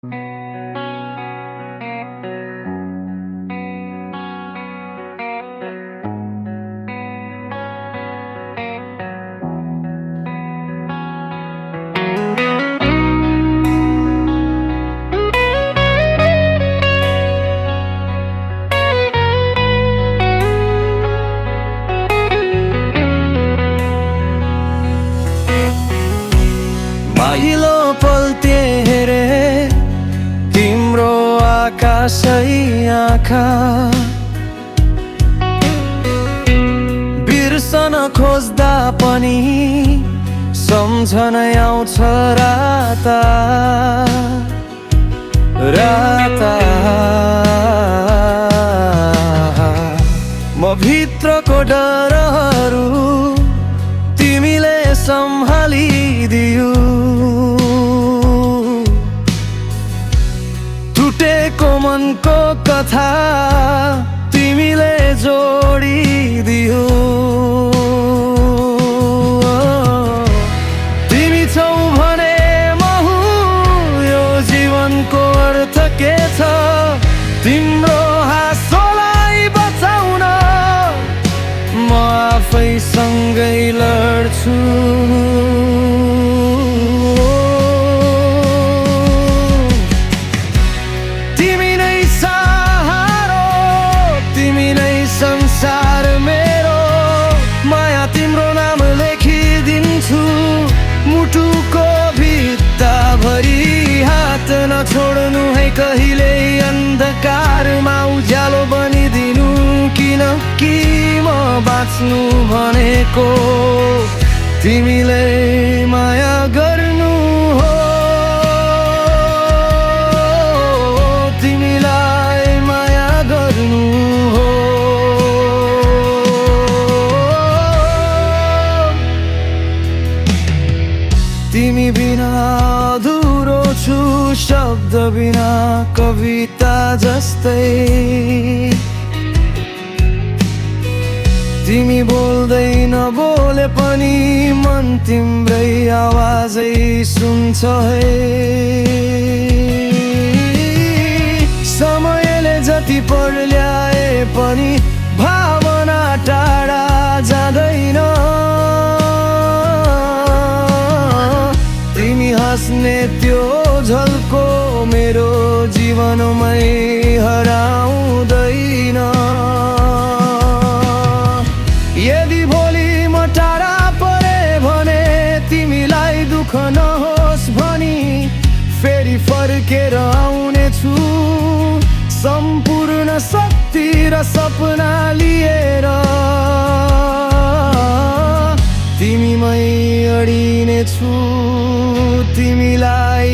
पहिलो पल्टे हेरे तिम्रो आकाशै आँखा बिर्सन खोज्दा पनि सम्झनै आउँछ राता राता म भित्रको डरहरू तिमीले सम्हालिदियौ टुटेको मनको कथा तिमीले जोडिदियौ तिमी छौ भने म हुँ यो जीवनको अर्थ के छ तिम्रो हाँसोलाई बचाउन म आफैसँगै लड्छु संसार मेरो माया तिम्रो नाम लेखिदिन्छु मुटुको भित्ता भरि हात नछोड्नु है कहिले अन्धकारमा उज्यालो बनिदिनु किनकि म बाँच्नु भनेको तिमीले माया गर्नु हो तिमीलाई माया गर्नु हो तिमी बिना अधुरो छु शब्द बिना कविता जस्तै तिमी बोल्दै नबोले पनि मन तिम्रै आवाजै सुन्छ है समयले जति पर्ल्याए पनि भावना टाढा जाँदैन हाँस्ने त्यो झल्को मेरो जीवनमै हराउँदैन यदि भोलि म टाढा परे भने तिमीलाई दुःख नहोस् भनी फेरि फर्केर आउनेछु सम्पूर्ण शक्ति र सपना लिएर तिमीमै अडिनेछु तिमीलाई